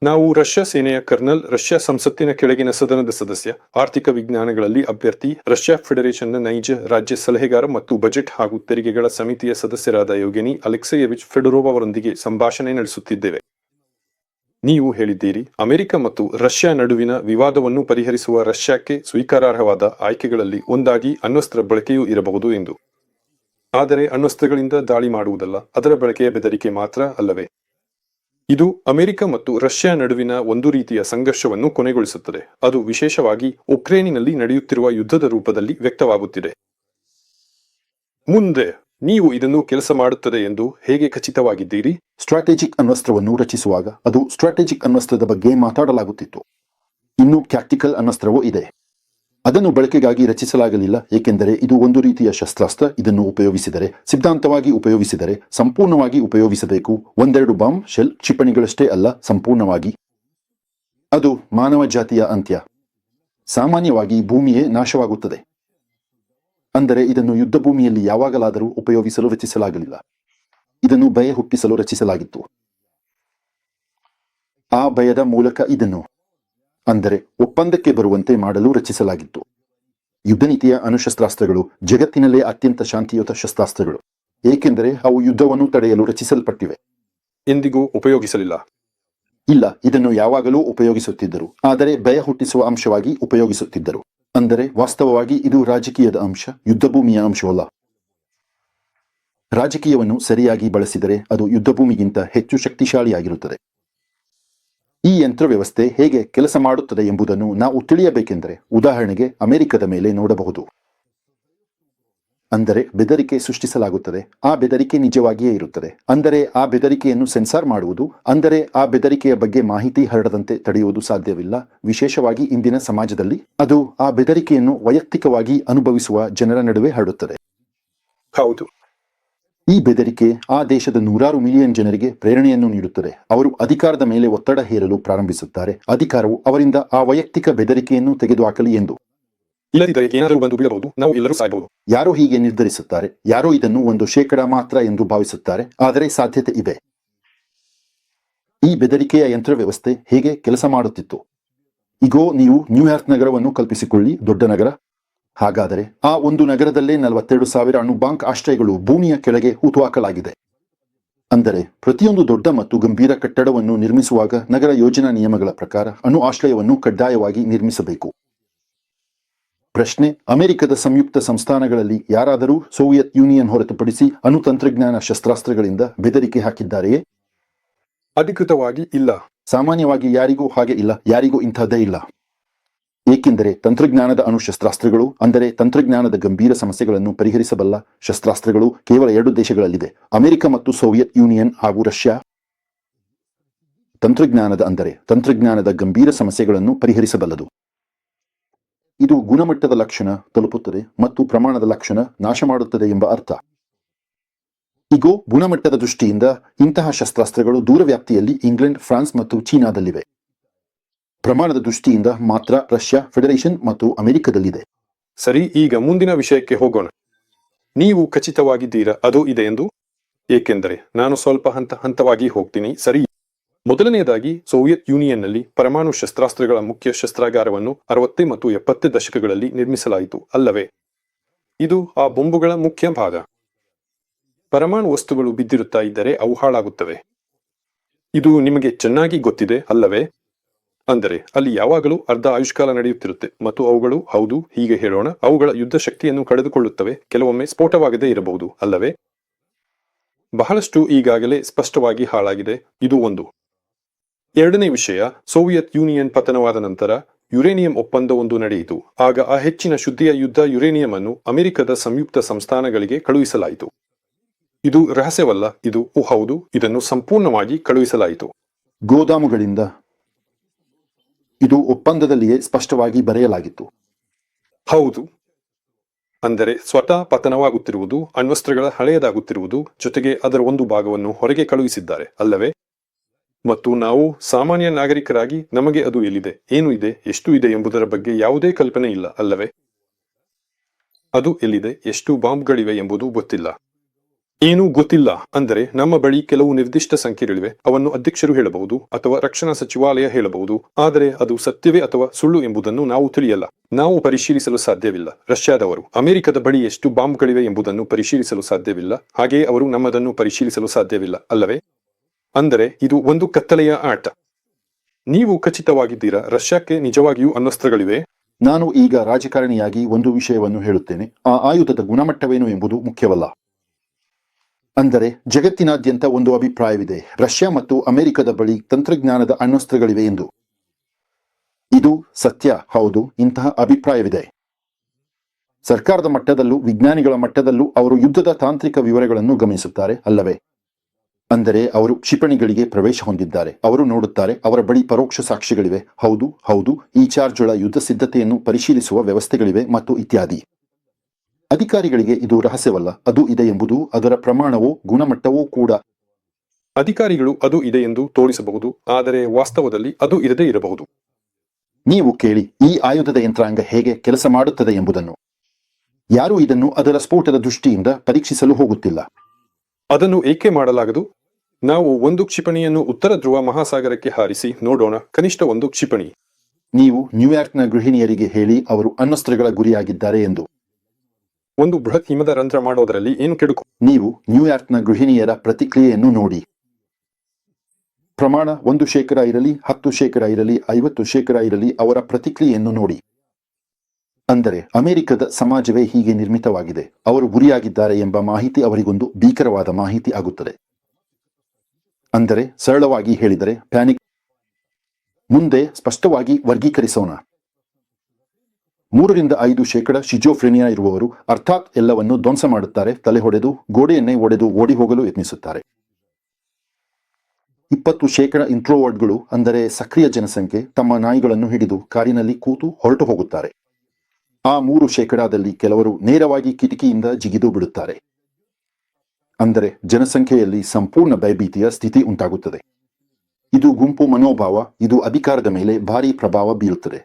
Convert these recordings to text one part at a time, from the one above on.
ನಾವು ರಷ್ಯಾ ಸೇನೆಯ kernel, Russia ಸಂಸತ್ತಿನ ಕೆಳಗಿನ ಸದನದ ಸದಸ್ಯ, ಆರ್ಥಿಕ ವಿಜ್ಞಾನಗಳಲ್ಲಿ ಅಭ್ಯರ್ಥಿ, ರಷ್ಯಾ ಫೆಡರೇಷನ್ನ ನೈಜ ರಾಜ್ಯ ಸಲಹೆಗಾರ ಮತ್ತು ಬಜೆಟ್ ಹಾಗೂ ತೆರಿಗೆಗಳ ಸಮಿತಿಯ ಸದಸ್ಯರಾದ ಯೆವ್ಗೆನಿ ಅಲೆಕ್ಸೆಯೆವಿಚ್ ಫೆಡೋರೋವ್ ಅವರೊಂದಿಗೆ ಸಂಭಾಷಣೆ ನಡೆಸುತ್ತಿದ್ದೇವೆ. ನೀವು ಹೇಳಿದ್ದೀರಿ, ಅಮೆರಿಕ ಮತ್ತು ರಷ್ಯಾ ನಡುವಿನ ವಿವಾದವನ್ನು ಪರಿಹರಿಸುವ ರಷ್ಯಾಕ್ಕೆ ಸ್ವೀಕಾರಾರ್ಹವಾದ ಆಯ್ಕೆಗಳಲ್ಲಿ ಒಂದಾಗಿ ಅಣ್ವಸ್ತ್ರ ಬಳಕೆಯೂ ಇರಬಹುದು ಎಂದು. ಆದರೆ ಅಣ್ವಸ್ತ್ರಗಳಿಂದ ದಾಳಿ ಮಾಡುವುದಲ್ಲ, ಅದರ ಬಳಕೆಯ ಬೆದರಿಕೆ ಮಾತ್ರ ಅಲ್ಲವೇ? ಇದು ಅಮೆರಿಕ ಮತ್ತು ರಷ್ಯಾ ನಡುವಿನ ಒಂದು ರೀತಿಯ ಸಂಘರ್ಷವನ್ನು ಕೊನೆಗೊಳಿಸುತ್ತದೆ. ಅದು ವಿಶೇಷವಾಗಿ ಉಕ್ರೇನಿನಲ್ಲಿ ನಡೆಯುತ್ತಿರುವ ಯುದ್ಧದ ರೂಪದಲ್ಲಿ ವ್ಯಕ್ತವಾಗುತ್ತಿದೆ. ಮುಂದೆ ನೀವು ಇದನ್ನು ಕೆಲಸ ಮಾಡುತ್ತದೆ ಎಂದು ಹೇಗೆ ಖಚಿತವಾಗಿದ್ದೀರಿ? ಸ್ಟ್ರಾಟಜಿಕ್ ಅಣ್ವಸ್ತ್ರವನ್ನು ರಚಿಸುವಾಗ ಅದು ಸ್ಟ್ರಾಟಜಿಕ್ ಅಣ್ವಸ್ತ್ರದ ಬಗ್ಗೆ ಮಾತಾಡಲಾಗುತ್ತಿತ್ತು. ಇನ್ನು ಟ್ಯಾಕ್ಟಿಕಲ್ ಅಣ್ವಸ್ತ್ರವೂ ಇದೆ. ಅದನ್ನು ಬಳಕೆಗಾಗಿ ರಚಿಸಲಾಗಲಿಲ್ಲ, ಏಕೆಂದರೆ ಇದು ಒಂದು ರೀತಿಯ ಶಸ್ತ್ರಾಸ್ತ್ರ. ಇದನ್ನು ಉಪಯೋಗಿಸಿದರೆ, ಸಿದ್ಧಾಂತವಾಗಿ ಉಪಯೋಗಿಸಿದರೆ, ಸಂಪೂರ್ಣವಾಗಿ ಉಪಯೋಗಿಸಬೇಕು. ಒಂದೆರಡು ಬಾಂಬ್, ಶೆಲ್, ಕ್ಷಿಪಣಿಗಳಷ್ಟೇ ಅಲ್ಲ, ಸಂಪೂರ್ಣವಾಗಿ. ಅದು ಮಾನವ ಜಾತಿಯ ಅಂತ್ಯ. ಸಾಮಾನ್ಯವಾಗಿ ಭೂಮಿಯೇ ನಾಶವಾಗುತ್ತದೆ. ಅಂದರೆ ಇದನ್ನು ಯುದ್ಧ ಭೂಮಿಯಲ್ಲಿ ಯಾವಾಗಲಾದರೂ ಉಪಯೋಗಿಸಲು ರಚಿಸಲಾಗಲಿಲ್ಲ. ಇದನ್ನು ಭಯ ಹುಟ್ಟಿಸಲು ರಚಿಸಲಾಗಿತ್ತು. ಆ ಭಯದ ಮೂಲಕ ಇದನ್ನು, ಅಂದರೆ ಒಪ್ಪಂದಕ್ಕೆ ಬರುವಂತೆ ಮಾಡಲು ರಚಿಸಲಾಗಿತ್ತು. ಯುದ್ಧ ನೀತಿಯ ಅಣುಶಸ್ತ್ರಾಸ್ತ್ರಗಳು ಜಗತ್ತಿನಲ್ಲೇ ಅತ್ಯಂತ ಶಾಂತಿಯುತ ಶಸ್ತ್ರಾಸ್ತ್ರಗಳು, ಏಕೆಂದರೆ ಅವು ಯುದ್ಧವನ್ನು ತಡೆಯಲು ರಚಿಸಲ್ಪಟ್ಟಿವೆ. ಎಂದಿಗೂ ಉಪಯೋಗಿಸಲಿಲ್ಲ. ಇಲ್ಲ, ಇದನ್ನು ಯಾವಾಗಲೂ ಉಪಯೋಗಿಸುತ್ತಿದ್ದರು, ಆದರೆ ಭಯ ಹುಟ್ಟಿಸುವ ಅಂಶವಾಗಿ ಉಪಯೋಗಿಸುತ್ತಿದ್ದರು. ಅಂದರೆ ವಾಸ್ತವವಾಗಿ ಇದು ರಾಜಕೀಯದ ಅಂಶ, ಯುದ್ಧಭೂಮಿಯ ಅಂಶವಲ್ಲ. ರಾಜಕೀಯವನ್ನು ಸರಿಯಾಗಿ ಬಳಸಿದರೆ ಅದು ಯುದ್ಧಭೂಮಿಗಿಂತ ಹೆಚ್ಚು ಶಕ್ತಿಶಾಲಿಯಾಗಿರುತ್ತದೆ. ಈ ಯಂತ್ರ ವ್ಯವಸ್ಥೆ ಹೇಗೆ ಕೆಲಸ ಮಾಡುತ್ತದೆ ಎಂಬುದನ್ನು ನಾವು ತಿಳಿಯಬೇಕೆಂದರೆ, ಉದಾಹರಣೆಗೆ ಅಮೆರಿಕದ ಮೇಲೆ ನೋಡಬಹುದು. ಅಂದರೆ ಬೆದರಿಕೆ ಸೃಷ್ಟಿಸಲಾಗುತ್ತದೆ, ಆ ಬೆದರಿಕೆ ನಿಜವಾಗಿಯೇ ಇರುತ್ತದೆ. ಅಂದರೆ ಆ ಬೆದರಿಕೆಯನ್ನು ಸೆನ್ಸಾರ್ ಮಾಡುವುದು, ಅಂದರೆ ಆ ಬೆದರಿಕೆಯ ಬಗ್ಗೆ ಮಾಹಿತಿ ಹರಡದಂತೆ ತಡೆಯುವುದು ಸಾಧ್ಯವಿಲ್ಲ. ವಿಶೇಷವಾಗಿ ಇಂದಿನ ಸಮಾಜದಲ್ಲಿ ಅದು ಆ ಬೆದರಿಕೆಯನ್ನು ವೈಯಕ್ತಿಕವಾಗಿ ಅನುಭವಿಸುವ ಜನರ ನಡುವೆ ಹರಡುತ್ತದೆ. ಹೌದು. ಈ ಬೆದರಿಕೆ ಆ ದೇಶದ ನೂರಾರು ಮಿಲಿಯನ್ ಜನರಿಗೆ ಪ್ರೇರಣೆಯನ್ನು ನೀಡುತ್ತದೆ. ಅವರು ಅಧಿಕಾರದ ಮೇಲೆ ಒತ್ತಡ ಹೇರಲು ಪ್ರಾರಂಭಿಸುತ್ತಾರೆ. ಅಧಿಕಾರವು ಅವರಿಂದ ಆ ವೈಯಕ್ತಿಕ ಬೆದರಿಕೆಯನ್ನು ತೆಗೆದುಹಾಕಲಿ ಎಂದು. ಇಲ್ಲದಿದ್ದರೆ ಏನಾದರೂ ಬಂದು ಬೀಳಬಹುದು, ನಾವು ಎಲ್ಲರೂ ಸಾಯಬಹುದು. ಯಾರೋ ಹೀಗೆ ನಿರ್ಧರಿಸುತ್ತಾರೆ. ಯಾರೋ ಇದನ್ನು 1% ಮಾತ್ರ ಎಂದು ಭಾವಿಸುತ್ತಾರೆ, ಆದರೆ ಸಾಧ್ಯತೆ ಇದೆ. ಈ ಬೆದರಿಕೆಯ ಯಂತ್ರ ವ್ಯವಸ್ಥೆ ಹೇಗೆ ಕೆಲಸ ಮಾಡುತ್ತಿತ್ತು? ಈಗೋ ನೀವು ನ್ಯೂಯಾರ್ಕ್ ನಗರವನ್ನು ಕಲ್ಪಿಸಿಕೊಳ್ಳಿ, ದೊಡ್ಡ ನಗರ. ಹಾಗಾದರೆ ಆ ಒಂದು ನಗರದಲ್ಲೇ 42,000 ಅಣು ಬಾಂಕ್ ಆಶ್ರಯಗಳು ಭೂಮಿಯ ಕೆಳಗೆ ಹೂತುಹಾಕಲಾಗಿದೆ. ಅಂದರೆ ಪ್ರತಿಯೊಂದು ದೊಡ್ಡ ಮತ್ತು ಗಂಭೀರ ಕಟ್ಟಡವನ್ನು ನಿರ್ಮಿಸುವಾಗ ನಗರ ಯೋಜನಾ ನಿಯಮಗಳ ಪ್ರಕಾರ ಅಣು ಆಶ್ರಯವನ್ನು ಕಡ್ಡಾಯವಾಗಿ ನಿರ್ಮಿಸಬೇಕು. ಪ್ರಶ್ನೆ, ಅಮೆರಿಕದ ಸಂಯುಕ್ತ ಸಂಸ್ಥಾನಗಳಲ್ಲಿ ಯಾರಾದರೂ ಸೋವಿಯತ್ ಯೂನಿಯನ್ ಹೊರತುಪಡಿಸಿ ಅಣು ತಂತ್ರಜ್ಞಾನ ಶಸ್ತ್ರಾಸ್ತ್ರಗಳಿಂದ ಬೆದರಿಕೆ ಹಾಕಿದ್ದಾರೆಯೇ? ಅಧಿಕೃತವಾಗಿ ಇಲ್ಲ. ಸಾಮಾನ್ಯವಾಗಿ ಯಾರಿಗೂ ಹಾಗೆ ಇಲ್ಲ, ಯಾರಿಗೂ ಇಂಥದ್ದೇ ಇಲ್ಲ. ಏಕೆಂದರೆ ತಂತ್ರಜ್ಞಾನದ ಅಣುಶಸ್ತ್ರಾಸ್ತ್ರಗಳು, ಅಂದರೆ ತಂತ್ರಜ್ಞಾನದ ಗಂಭೀರ ಸಮಸ್ಯೆಗಳನ್ನು ಪರಿಹರಿಸಬಲ್ಲ ಶಸ್ತ್ರಾಸ್ತ್ರಗಳು, ಕೇವಲ 2 ದೇಶಗಳಲ್ಲಿದೆ, ಅಮೆರಿಕ ಮತ್ತು ಸೋವಿಯತ್ ಯೂನಿಯನ್ ಹಾಗೂ ರಷ್ಯಾ. ತಂತ್ರಜ್ಞಾನದ ಗಂಭೀರ ಸಮಸ್ಯೆಗಳನ್ನು ಪರಿಹರಿಸಬಲ್ಲದು. ಇದು ಗುಣಮಟ್ಟದ ಲಕ್ಷಣ ತಲುಪುತ್ತದೆ ಮತ್ತು ಪ್ರಮಾಣದ ಲಕ್ಷಣ ನಾಶ ಮಾಡುತ್ತದೆ ಎಂಬ ಅರ್ಥ. ಈಗೋ ಗುಣಮಟ್ಟದ ದೃಷ್ಟಿಯಿಂದ ಇಂತಹ ಶಸ್ತ್ರಾಸ್ತ್ರಗಳು ದೂರವ್ಯಾಪ್ತಿಯಲ್ಲಿ ಇಂಗ್ಲೆಂಡ್, ಫ್ರಾನ್ಸ್ ಮತ್ತು ಚೀನಾದಲ್ಲಿವೆ. ಪ್ರಮಾಣದ ದೃಷ್ಟಿಯಿಂದ ಮಾತ್ರ ರಷ್ಯಾ ಫೆಡರೇಷನ್ ಮತ್ತು ಅಮೆರಿಕದಲ್ಲಿದೆ. ಸರಿ, ಈಗ ಮುಂದಿನ ವಿಷಯಕ್ಕೆ ಹೋಗೋಣ. ನೀವು ಖಚಿತವಾಗಿದ್ದೀರಾ ಅದು ಇದೆ ಎಂದು? ಏಕೆಂದರೆ ನಾನು ಸ್ವಲ್ಪ ಹಂತವಾಗಿ ಹೋಗ್ತೀನಿ. ಸರಿ, ಮೊದಲನೆಯದಾಗಿ ಸೋವಿಯತ್ ಯೂನಿಯನ್ನಲ್ಲಿ ಪರಮಾಣು ಶಸ್ತ್ರಾಸ್ತ್ರಗಳ ಮುಖ್ಯ ಶಸ್ತ್ರಾಗಾರವನ್ನು 60 ಮತ್ತು 70 ದಶಕಗಳಲ್ಲಿ ನಿರ್ಮಿಸಲಾಯಿತು, ಅಲ್ಲವೇ? ಇದು ಆ ಬೊಂಬುಗಳ ಮುಖ್ಯ ಭಾಗ. ಪರಮಾಣು ವಸ್ತುಗಳು ಬಿದ್ದಿರುತ್ತಾ ಇದ್ದರೆ ಅವು ಹಾಳಾಗುತ್ತವೆ. ಇದು ನಿಮಗೆ ಚೆನ್ನಾಗಿ ಗೊತ್ತಿದೆ, ಅಲ್ಲವೇ? ಅಂದರೆ ಅಲ್ಲಿ ಯಾವಾಗಲೂ ಅರ್ಧ ಆಯುಷ್ಕಾಲ ನಡೆಯುತ್ತಿರುತ್ತೆ ಮತ್ತು ಅವುಗಳು, ಹೌದು ಹೀಗೆ ಹೇಳೋಣ, ಅವುಗಳ ಯುದ್ಧ ಶಕ್ತಿಯನ್ನು ಕಳೆದುಕೊಳ್ಳುತ್ತವೆ. ಕೆಲವೊಮ್ಮೆ ಸ್ಫೋಟವಾಗದೇ ಇರಬಹುದು, ಅಲ್ಲವೇ? ಬಹಳಷ್ಟು ಈಗಾಗಲೇ ಸ್ಪಷ್ಟವಾಗಿ ಹಾಳಾಗಿದೆ. ಇದು ಒಂದು. ಎರಡನೇ ವಿಷಯ, ಸೋವಿಯತ್ ಯೂನಿಯನ್ ಪತನವಾದ ನಂತರ ಯುರೇನಿಯಂ ಒಪ್ಪಂದವೊಂದು ನಡೆಯಿತು. ಆಗ ಆ ಹೆಚ್ಚಿನ ಶುದ್ಧಿಯ ಯುದ್ಧ ಯುರೇನಿಯಂ ಅನ್ನು ಅಮೆರಿಕದ ಸಂಯುಕ್ತ ಸಂಸ್ಥಾನಗಳಿಗೆ ಕಳುಹಿಸಲಾಯಿತು. ಇದು ರಹಸ್ಯವಲ್ಲ, ಇದು ಹೌದು, ಇದನ್ನು ಸಂಪೂರ್ಣವಾಗಿ ಕಳುಹಿಸಲಾಯಿತು. ಗೋದಾಮುಗಳಿಂದ. ಇದು ಒಪ್ಪಂದದಲ್ಲಿಯೇ ಸ್ಪಷ್ಟವಾಗಿ ಬರೆಯಲಾಗಿತ್ತು. ಹೌದು. ಅಂದರೆ ಸ್ವತಃ ಪತನವಾಗುತ್ತಿರುವುದು, ಅಣ್ವಸ್ತ್ರಗಳ ಹಳೆಯದಾಗುತ್ತಿರುವುದು, ಜೊತೆಗೆ ಅದರ ಒಂದು ಭಾಗವನ್ನು ಹೊರಗೆ ಕಳುಹಿಸಿದ್ದಾರೆ, ಅಲ್ಲವೇ? ಮತ್ತು ನಾವು ಸಾಮಾನ್ಯ ನಾಗರಿಕರಾಗಿ ನಮಗೆ ಅದು ಎಲ್ಲಿದೆ, ಏನು ಇದೆ, ಎಷ್ಟು ಇದೆ ಎಂಬುದರ ಬಗ್ಗೆ ಯಾವುದೇ ಕಲ್ಪನೆ ಇಲ್ಲ, ಅಲ್ಲವೇ? ಅದು ಎಲ್ಲಿದೆ, ಎಷ್ಟು ಬಾಂಬ್ಗಳಿವೆ ಎಂಬುದು ಗೊತ್ತಿಲ್ಲ. ಏನೂ ಗೊತ್ತಿಲ್ಲ ಅಂದರೆ ನಮ್ಮ ಬಳಿ ಕೆಲವು ನಿರ್ದಿಷ್ಟ ಸಂಖ್ಯೆಗಳಿವೆ. ಅವನ್ನು ಅಧ್ಯಕ್ಷರು ಹೇಳಬಹುದು ಅಥವಾ ರಕ್ಷಣಾ ಸಚಿವಾಲಯ ಹೇಳಬಹುದು. ಆದರೆ ಅದು ಸತ್ಯವೇ ಅಥವಾ ಸುಳ್ಳು ಎಂಬುದನ್ನು ನಾವು ತಿಳಿಯಲ್ಲ. ನಾವು ಪರಿಶೀಲಿಸಲು ಸಾಧ್ಯವಿಲ್ಲ. ರಷ್ಯಾದವರು ಅಮೆರಿಕದ ಬಳಿ ಎಷ್ಟು ಬಾಂಬ್ಗಳಿವೆ ಎಂಬುದನ್ನು ಪರಿಶೀಲಿಸಲು ಸಾಧ್ಯವಿಲ್ಲ. ಹಾಗೆಯೇ ಅವರು ನಮ್ಮದನ್ನು ಪರಿಶೀಲಿಸಲು ಸಾಧ್ಯವಿಲ್ಲ, ಅಲ್ಲವೇ? ಅಂದರೆ ಇದು ಒಂದು ಕತ್ತಲೆಯ ಆಟ. ನೀವು ಖಚಿತವಾಗಿದ್ದೀರಾ ರಷ್ಯಾಕ್ಕೆ ನಿಜವಾಗಿಯೂ ಅಣ್ವಸ್ತ್ರಗಳಿವೆ? ನಾನು ಈಗ ರಾಜಕಾರಣಿಯಾಗಿ ಒಂದು ವಿಷಯವನ್ನು ಹೇಳುತ್ತೇನೆ. ಆ ಆಯುಧದ ಗುಣಮಟ್ಟವೇನು ಎಂಬುದು ಮುಖ್ಯವಲ್ಲ. ಅಂದರೆ ಜಗತ್ತಿನಾದ್ಯಂತ ಒಂದು ಅಭಿಪ್ರಾಯವಿದೆ, ರಷ್ಯಾ ಮತ್ತು ಅಮೆರಿಕದ ಬಳಿ ತಂತ್ರಜ್ಞಾನದ ಅಣ್ವಸ್ತ್ರಗಳಿವೆ ಎಂದು. ಇದು ಸತ್ಯ, ಹೌದು. ಇಂತಹ ಅಭಿಪ್ರಾಯವಿದೆ. ಸರ್ಕಾರದ ಮಟ್ಟದಲ್ಲೂ ವಿಜ್ಞಾನಿಗಳ ಮಟ್ಟದಲ್ಲೂ ಅವರು ಯುದ್ಧದ ತಾಂತ್ರಿಕ ವಿವರಗಳನ್ನು ಗಮನಿಸುತ್ತಾರೆ, ಅಲ್ಲವೇ? ಅಂದರೆ ಅವರು ಕ್ಷಿಪಣಿಗಳಿಗೆ ಪ್ರವೇಶ ಹೊಂದಿದ್ದಾರೆ. ಅವರು ನೋಡುತ್ತಾರೆ, ಅವರ ಬಳಿ ಪರೋಕ್ಷ ಸಾಕ್ಷ್ಯಗಳಿವೆ. ಹೌದು ಹೌದು, ಈ ಚಾರ್ಜ್ಗಳ ಯುದ್ಧ ಸಿದ್ಧತೆಯನ್ನು ಪರಿಶೀಲಿಸುವ ವ್ಯವಸ್ಥೆಗಳಿವೆ ಮತ್ತು ಇತ್ಯಾದಿ. ಅಧಿಕಾರಿಗಳಿಗೆ ಇದು ರಹಸ್ಯವಲ್ಲ. ಅದು ಇದೆ ಎಂಬುದು ಅದರ ಪ್ರಮಾಣವೋ ಗುಣಮಟ್ಟವೋ ಕೂಡ. ಅಧಿಕಾರಿಗಳು ಅದು ಇದೆ ಎಂದು ತೋರಿಸಬಹುದು, ಆದರೆ ವಾಸ್ತವದಲ್ಲಿ ಅದು ಇರದೇ ಇರಬಹುದು. ನೀವು ಕೇಳಿ, ಈ ಆಯುಧದ ಯಂತ್ರಾಂಗ ಹೇಗೆ ಕೆಲಸ ಮಾಡುತ್ತದೆ ಎಂಬುದನ್ನು. ಯಾರೂ ಇದನ್ನು ಅದರ ಸ್ಫೋಟದ ದೃಷ್ಟಿಯಿಂದ ಪರೀಕ್ಷಿಸಲು ಹೋಗುತ್ತಿಲ್ಲ. ಅದನ್ನು ಏಕೆ ಮಾಡಲಾಗದು? ನಾವು ಒಂದು ಕ್ಷಿಪಣಿಯನ್ನು ಉತ್ತರ ಧ್ರುವ ಮಹಾಸಾಗರಕ್ಕೆ ಹಾರಿಸಿ ನೋಡೋಣ, ಕನಿಷ್ಠ ಒಂದು ಕ್ಷಿಪಣಿ. ನೀವು ನ್ಯೂಯಾರ್ಕ್ನ ಗೃಹಿಣಿಯರಿಗೆ ಹೇಳಿ ಅವರು ಅಣ್ವಸ್ತ್ರಗಳ ಗುರಿಯಾಗಿದ್ದಾರೆ ಎಂದು. ಒಂದು ಬೃಹತ್ ಹಿಮದ ರಂಧ್ರ ಮಾಡೋದರಲ್ಲಿ ಏನು ಕೆಡುಕು? ನೀವು ನ್ಯೂಯಾರ್ಕ್ನ ಗೃಹಿಣಿಯರ ಪ್ರತಿಕ್ರಿಯೆಯನ್ನು ನೋಡಿ. ಪ್ರಮಾಣ 1% ಇರಲಿ, 10% ಇರಲಿ, 50% ಇರಲಿ, ಅವರ ಪ್ರತಿಕ್ರಿಯೆಯನ್ನು ನೋಡಿ. ಅಂದರೆ ಅಮೆರಿಕದ ಸಮಾಜವೇ ಹೀಗೆ ನಿರ್ಮಿತವಾಗಿದೆ. ಅವರು ಗುರಿಯಾಗಿದ್ದಾರೆ ಎಂಬ ಮಾಹಿತಿ ಅವರಿಗೊಂದು ಭೀಕರವಾದ ಮಾಹಿತಿ ಆಗುತ್ತದೆ. ಅಂದರೆ ಸರಳವಾಗಿ ಹೇಳಿದರೆ ಪ್ಯಾನಿಕ್. ಮುಂದೆ ಸ್ಪಷ್ಟವಾಗಿ ವರ್ಗೀಕರಿಸೋಣ. 3-5% ಶಿಜೋಫ್ರೆನಿಯಾ ಇರುವವರು, ಅರ್ಥಾತ್ ಎಲ್ಲವನ್ನು ಧ್ವಂಸ ಮಾಡುತ್ತಾರೆ, ತಲೆ ಹೊಡೆದು ಗೋಡೆಯನ್ನೇ ಒಡೆದು ಓಡಿ ಹೋಗಲು ಯತ್ನಿಸುತ್ತಾರೆ. 20% ಇಂಟ್ರೋವರ್ಟ್ಗಳು, ಅಂದರೆ ಸಕ್ರಿಯ ಜನಸಂಖ್ಯೆ, ತಮ್ಮ ನಾಯಿಗಳನ್ನು ಹಿಡಿದು ಕಾರಿನಲ್ಲಿ ಕೂತು ಹೊರಟು ಹೋಗುತ್ತಾರೆ. ಆ 3%ದಲ್ಲಿ ಕೆಲವರು ನೇರವಾಗಿ ಕಿಟಕಿಯಿಂದ ಜಿಗಿದು ಬಿಡುತ್ತಾರೆ. ಅಂದರೆ ಜನಸಂಖ್ಯೆಯಲ್ಲಿ ಸಂಪೂರ್ಣ ಭಯಭೀತಿಯ ಸ್ಥಿತಿ ಉಂಟಾಗುತ್ತದೆ. ಇದು ಗುಂಪು ಮನೋಭಾವ. ಇದು ಅಧಿಕಾರದ ಮೇಲೆ ಭಾರೀ ಪ್ರಭಾವ ಬೀರುತ್ತದೆ.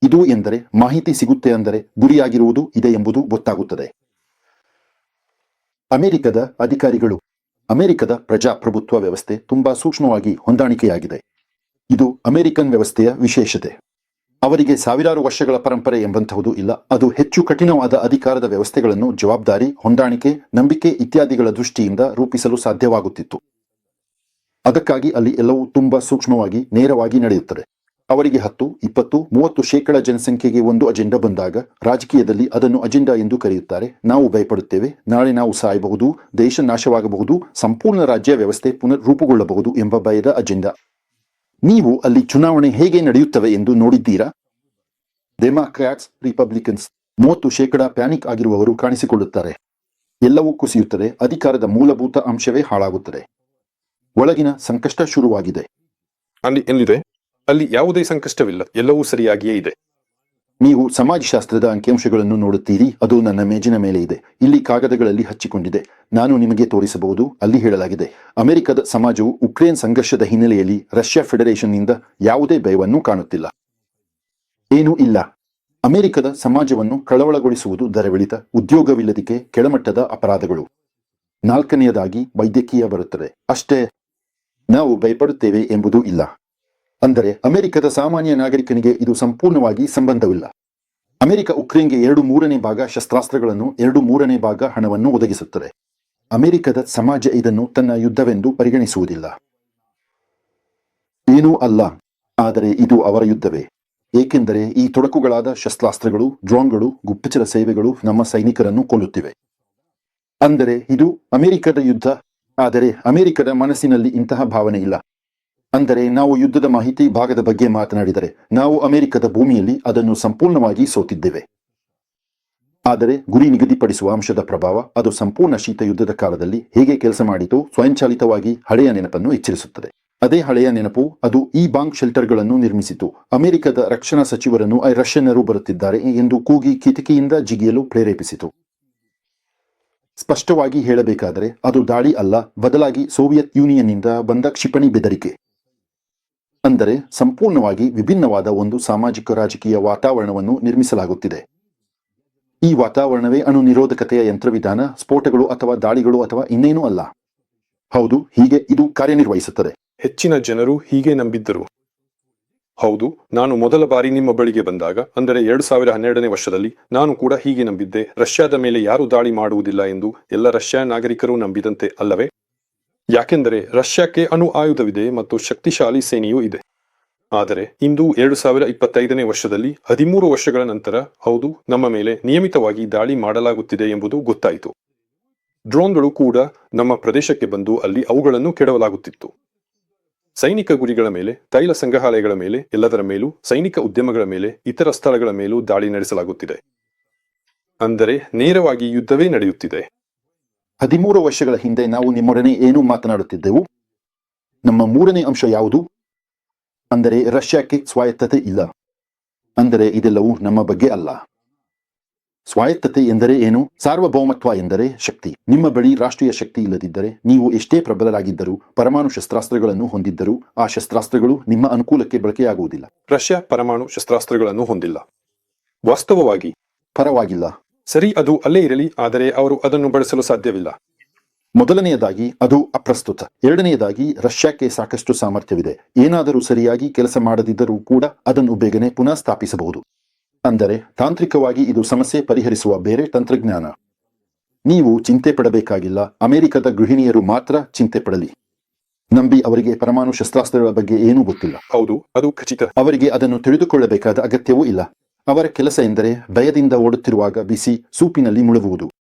ಇದು ಎಂದರೆ ಮಾಹಿತಿ ಸಿಗುತ್ತೆ, ಅಂದರೆ ಗುರಿಯಾಗಿರುವುದು ಇದೆ ಎಂಬುದು ಗೊತ್ತಾಗುತ್ತದೆ. ಅಮೆರಿಕದ ಅಧಿಕಾರಿಗಳು, ಅಮೆರಿಕದ ಪ್ರಜಾಪ್ರಭುತ್ವ ವ್ಯವಸ್ಥೆ ತುಂಬಾ ಸೂಕ್ಷ್ಮವಾಗಿ ಹೊಂದಾಣಿಕೆಯಾಗಿದೆ. ಇದು ಅಮೆರಿಕನ್ ವ್ಯವಸ್ಥೆಯ ವಿಶೇಷತೆ. ಅವರಿಗೆ ಸಾವಿರಾರು ವರ್ಷಗಳ ಪರಂಪರೆ ಎಂಬಂತಹುದು ಇಲ್ಲ. ಅದು ಹೆಚ್ಚು ಕಠಿಣವಾದ ಅಧಿಕಾರದ ವ್ಯವಸ್ಥೆಗಳನ್ನು ಜವಾಬ್ದಾರಿ, ಹೊಂದಾಣಿಕೆ, ನಂಬಿಕೆ ಇತ್ಯಾದಿಗಳ ದೃಷ್ಟಿಯಿಂದ ರೂಪಿಸಲು ಸಾಧ್ಯವಾಗುತ್ತಿತ್ತು. ಅದಕ್ಕಾಗಿ ಅಲ್ಲಿ ಎಲ್ಲವೂ ತುಂಬಾ ಸೂಕ್ಷ್ಮವಾಗಿ, ನೇರವಾಗಿ ನಡೆಯುತ್ತದೆ. ಅವರಿಗೆ 10, 20, 30% ಜನಸಂಖ್ಯೆಗೆ ಒಂದು ಅಜೆಂಡಾ ಬಂದಾಗ ರಾಜಕೀಯದಲ್ಲಿ ಅದನ್ನು ಅಜೆಂಡಾ ಎಂದು ಕರೆಯುತ್ತಾರೆ. ನಾವು ಭಯಪಡುತ್ತೇವೆ, ನಾಳೆ ನಾವು ಸಾಯಬಹುದು, ದೇಶ ನಾಶವಾಗಬಹುದು, ಸಂಪೂರ್ಣ ರಾಜ್ಯ ವ್ಯವಸ್ಥೆ ಪುನರ್ ರೂಪುಗೊಳ್ಳಬಹುದು ಎಂಬ ಭಯದ ಅಜೆಂಡಾ. ನೀವು ಅಲ್ಲಿ ಚುನಾವಣೆ ಹೇಗೆ ನಡೆಯುತ್ತವೆ ಎಂದು ನೋಡಿದ್ದೀರಾ? ಡೆಮಾಕ್ರಾಟ್ಸ್, ರಿಪಬ್ಲಿಕನ್ಸ್, 30% ಪ್ಯಾನಿಕ್ ಆಗಿರುವವರು ಕಾಣಿಸಿಕೊಳ್ಳುತ್ತಾರೆ. ಎಲ್ಲವೂ ಕುಸಿಯುತ್ತದೆ. ಅಧಿಕಾರದ ಮೂಲಭೂತ ಅಂಶವೇ ಹಾಳಾಗುತ್ತದೆ. ಒಳಗಿನ ಸಂಕಷ್ಟ ಶುರುವಾಗಿದೆ. ಅಲ್ಲಿ ಎಲ್ಲಿದೆ? ಅಲ್ಲಿ ಯಾವುದೇ ಸಂಕಷ್ಟವಿಲ್ಲ, ಎಲ್ಲವೂ ಸರಿಯಾಗಿಯೇ ಇದೆ. ನೀವು ಸಮಾಜಶಾಸ್ತ್ರದ ಅಂಕಿಅಂಶಗಳನ್ನು ನೋಡುತ್ತೀರಿ. ಅದು ನನ್ನ ಮೇಜಿನ ಮೇಲೆ ಇದೆ. ಇಲ್ಲಿ ಕಾಗದಗಳಲ್ಲಿ ಹಚ್ಚಿಕೊಂಡಿದೆ. ನಾನು ನಿಮಗೆ ತೋರಿಸಬಹುದು. ಅಲ್ಲಿ ಹೇಳಲಾಗಿದೆ, ಅಮೆರಿಕದ ಸಮಾಜವು ಉಕ್ರೇನ್ ಸಂಘರ್ಷದ ಹಿನ್ನೆಲೆಯಲ್ಲಿ ರಷ್ಯಾ ಫೆಡರೇಷನ್ನಿಂದ ಯಾವುದೇ ಭಯವನ್ನು ಕಾಣುತ್ತಿಲ್ಲ. ಏನೂ ಇಲ್ಲ. ಅಮೆರಿಕದ ಸಮಾಜವನ್ನು ಕಳವಳಗೊಳಿಸುವುದು ದರವಿಳಿತ, ಉದ್ಯೋಗವಿಲ್ಲದಿಕೆ, ಕೆಳಮಟ್ಟದ ಅಪರಾಧಗಳು. 4ನೆಯದಾಗಿ ವೈದ್ಯಕೀಯ ಬರುತ್ತದೆ. ಅಷ್ಟೇ. ನಾವು ಭಯಪಡುತ್ತೇವೆ ಎಂಬುದೂ ಇಲ್ಲ. ಅಂದರೆ ಅಮೆರಿಕದ ಸಾಮಾನ್ಯ ನಾಗರಿಕನಿಗೆ ಇದು ಸಂಪೂರ್ಣವಾಗಿ ಸಂಬಂಧವಿಲ್ಲ. ಅಮೆರಿಕ ಉಕ್ರೇನ್ಗೆ 2/3 ಭಾಗ ಶಸ್ತ್ರಾಸ್ತ್ರಗಳನ್ನು, 2/3 ಭಾಗ ಹಣವನ್ನು ಒದಗಿಸುತ್ತದೆ. ಅಮೆರಿಕದ ಸಮಾಜ ಇದನ್ನು ತನ್ನ ಯುದ್ಧವೆಂದು ಪರಿಗಣಿಸುವುದಿಲ್ಲ. ಏನೂ ಅಲ್ಲ. ಆದರೆ ಇದು ಅವರ ಯುದ್ಧವೇ. ಏಕೆಂದರೆ ಈ ತೊಡಕುಗಳಾದ ಶಸ್ತ್ರಾಸ್ತ್ರಗಳು, ಡ್ರೋನ್ಗಳು, ಗುಪ್ತಚರ ಸೇವೆಗಳು ನಮ್ಮ ಸೈನಿಕರನ್ನು ಕೊಲ್ಲುತ್ತಿವೆ. ಅಂದರೆ ಇದು ಅಮೆರಿಕದ ಯುದ್ಧ. ಆದರೆ ಅಮೆರಿಕದ ಮನಸ್ಸಿನಲ್ಲಿ ಇಂತಹ ಭಾವನೆ ಇಲ್ಲ. ಅಂದರೆ ನಾವು ಯುದ್ಧದ ಮಾಹಿತಿ ಭಾಗದ ಬಗ್ಗೆ ಮಾತನಾಡಿದರೆ ನಾವು ಅಮೆರಿಕದ ಭೂಮಿಯಲ್ಲಿ ಅದನ್ನು ಸಂಪೂರ್ಣವಾಗಿ ಸೋತಿದ್ದೇವೆ. ಆದರೆ ಗುರಿ ನಿಗದಿಪಡಿಸುವ ಅಂಶದ ಪ್ರಭಾವ, ಅದು ಸಂಪೂರ್ಣ ಶೀತ ಯುದ್ಧದ ಕಾಲದಲ್ಲಿ ಹೇಗೆ ಕೆಲಸ ಮಾಡಿತು, ಸ್ವಯಂಚಾಲಿತವಾಗಿ ಹಳೆಯ ನೆನಪನ್ನು ಎಚ್ಚರಿಸುತ್ತದೆ. ಅದೇ ಹಳೆಯ ನೆನಪು, ಅದು ಈ ಬಾಂಬ್ ಶೆಲ್ಟರ್ಗಳನ್ನು ನಿರ್ಮಿಸಿತು. ಅಮೆರಿಕದ ರಕ್ಷಣಾ ಸಚಿವರನ್ನು ರಷ್ಯನ್ನರು ಬರುತ್ತಿದ್ದಾರೆ ಎಂದು ಕೂಗಿ ಕಿಟಕಿಯಿಂದ ಜಿಗಿಯಲು ಪ್ರೇರೇಪಿಸಿತು. ಸ್ಪಷ್ಟವಾಗಿ ಹೇಳಬೇಕಾದರೆ ಅದು ದಾಳಿ ಅಲ್ಲ, ಬದಲಾಗಿ ಸೋವಿಯತ್ ಯೂನಿಯನ್ನಿಂದ ಬಂದ ಕ್ಷಿಪಣಿ ಬೆದರಿಕೆ. ಅಂದರೆ ಸಂಪೂರ್ಣವಾಗಿ ವಿಭಿನ್ನವಾದ ಒಂದು ಸಾಮಾಜಿಕ ರಾಜಕೀಯ ವಾತಾವರಣವನ್ನು ನಿರ್ಮಿಸಲಾಗುತ್ತಿದೆ. ಈ ವಾತಾವರಣವೇ ಅಣು ನಿರೋಧಕತೆಯ ಯಂತ್ರವಿಧಾನ, ಸ್ಫೋಟಗಳು ಅಥವಾ ದಾಳಿಗಳು ಅಥವಾ ಇನ್ನೇನೂ ಅಲ್ಲ. ಹೌದು, ಹೀಗೆ ಇದು ಕಾರ್ಯನಿರ್ವಹಿಸುತ್ತದೆ. ಹೆಚ್ಚಿನ ಜನರು ಹೀಗೆ ನಂಬಿದ್ದರು. ಹೌದು, ನಾನು ಮೊದಲ ಬಾರಿ ನಿಮ್ಮ ಬಳಿಗೆ ಬಂದಾಗ, ಅಂದರೆ 2012ನೇ ವರ್ಷದಲ್ಲಿ, ನಾನು ಕೂಡ ಹೀಗೆ ನಂಬಿದ್ದೆ. ರಷ್ಯಾದ ಮೇಲೆ ಯಾರೂ ದಾಳಿ ಮಾಡುವುದಿಲ್ಲ ಎಂದು ಎಲ್ಲ ರಷ್ಯಾ ನಾಗರಿಕರು ನಂಬಿದಂತೆ ಅಲ್ಲವೇ? ಯಾಕೆಂದರೆ ರಷ್ಯಾಕ್ಕೆ ಅಣು ಆಯುಧವಿದೆ ಮತ್ತು ಶಕ್ತಿಶಾಲಿ ಸೇನೆಯೂ ಇದೆ. ಆದರೆ ಇಂದು 2025ನೇ ವರ್ಷದಲ್ಲಿ 13 ವರ್ಷಗಳ ನಂತರ, ಹೌದು, ನಮ್ಮ ಮೇಲೆ ನಿಯಮಿತವಾಗಿ ದಾಳಿ ಮಾಡಲಾಗುತ್ತಿದೆ ಎಂಬುದು ಗೊತ್ತಾಯಿತು. ಡ್ರೋನ್ಗಳು ಕೂಡ ನಮ್ಮ ಪ್ರದೇಶಕ್ಕೆ ಬಂದು ಅಲ್ಲಿ ಅವುಗಳನ್ನು ಕೆಡವಲಾಗುತ್ತಿತ್ತು. ಸೈನಿಕ ಗುರಿಗಳ ಮೇಲೆ, ತೈಲ ಸಂಗ್ರಹಾಲಯಗಳ ಮೇಲೆ, ಎಲ್ಲದರ ಮೇಲೂ, ಸೈನಿಕ ಉದ್ಯಮಗಳ ಮೇಲೆ, ಇತರ ಸ್ಥಳಗಳ ಮೇಲೂ ದಾಳಿ ನಡೆಸಲಾಗುತ್ತಿದೆ. ಅಂದರೆ ನೇರವಾಗಿ ಯುದ್ಧವೇ ನಡೆಯುತ್ತಿದೆ. 13 ವರ್ಷಗಳ ಹಿಂದೆ ನಾವು ನಿಮ್ಮೊಡನೆ ಏನು ಮಾತನಾಡುತ್ತಿದ್ದೆವು? ನಮ್ಮ ಮೂರನೇ ಅಂಶ ಯಾವುದು? ಅಂದರೆ ರಷ್ಯಾಕ್ಕೆ ಸ್ವಾಯತ್ತತೆ ಇಲ್ಲ. ಅಂದರೆ ಇದೆಲ್ಲವೂ ನಮ್ಮ ಬಗ್ಗೆ ಅಲ್ಲ. ಸ್ವಾಯತ್ತತೆ ಎಂದರೆ ಏನು? ಸಾರ್ವಭೌಮತ್ವ ಎಂದರೆ ಶಕ್ತಿ. ನಿಮ್ಮ ಬಳಿ ರಾಷ್ಟ್ರೀಯ ಶಕ್ತಿ ಇಲ್ಲದಿದ್ದರೆ, ನೀವು ಎಷ್ಟೇ ಪ್ರಬಲರಾಗಿದ್ದರೂ, ಪರಮಾಣು ಶಸ್ತ್ರಾಸ್ತ್ರಗಳನ್ನು ಹೊಂದಿದ್ದರೂ, ಆ ಶಸ್ತ್ರಾಸ್ತ್ರಗಳು ನಿಮ್ಮ ಅನುಕೂಲಕ್ಕೆ ಬಳಕೆಯಾಗುವುದಿಲ್ಲ. ರಷ್ಯಾ ಪರಮಾಣು ಶಸ್ತ್ರಾಸ್ತ್ರಗಳನ್ನು ಹೊಂದಿಲ್ಲ. ವಾಸ್ತವವಾಗಿ ಪರವಾಗಿಲ್ಲ. ಸರಿ, ಅದು ಅಲ್ಲೇ ಇರಲಿ, ಆದರೆ ಅವರು ಅದನ್ನು ಬಳಸಲು ಸಾಧ್ಯವಿಲ್ಲ. ಮೊದಲನೆಯದಾಗಿ ಅದು ಅಪ್ರಸ್ತುತ. ಎರಡನೆಯದಾಗಿ ರಷ್ಯಾಕ್ಕೆ ಸಾಕಷ್ಟು ಸಾಮರ್ಥ್ಯವಿದೆ. ಏನಾದರೂ ಸರಿಯಾಗಿ ಕೆಲಸ ಮಾಡದಿದ್ದರೂ ಕೂಡ ಅದನ್ನು ಬೇಗನೆ ಪುನಃ ಸ್ಥಾಪಿಸಬಹುದು. ಅಂದರೆ ತಾಂತ್ರಿಕವಾಗಿ ಇದು ಸಮಸ್ಯೆ ಪರಿಹರಿಸುವ ಬೇರೆ ತಂತ್ರಜ್ಞಾನ. ನೀವು ಚಿಂತೆ ಪಡಬೇಕಾಗಿಲ್ಲ. ಅಮೆರಿಕದ ಗೃಹಿಣಿಯರು ಮಾತ್ರ ಚಿಂತೆ ಪಡಲಿ. ನಂಬಿ, ಅವರಿಗೆ ಪರಮಾಣು ಶಸ್ತ್ರಾಸ್ತ್ರಗಳ ಬಗ್ಗೆ ಏನೂ ಗೊತ್ತಿಲ್ಲ. ಹೌದು, ಅದು ಖಚಿತ. ಅವರಿಗೆ ಅದನ್ನು ತಿಳಿದುಕೊಳ್ಳಬೇಕಾದ ಅಗತ್ಯವೂ ಇಲ್ಲ. ಅವರ ಕೆಲಸ ಎಂದರೆ ಭಯದಿಂದ ಓಡುತ್ತಿರುವಾಗ ಬಿಸಿ ಸೂಪಿನಲ್ಲಿ ಮುಳುಗುವುದು.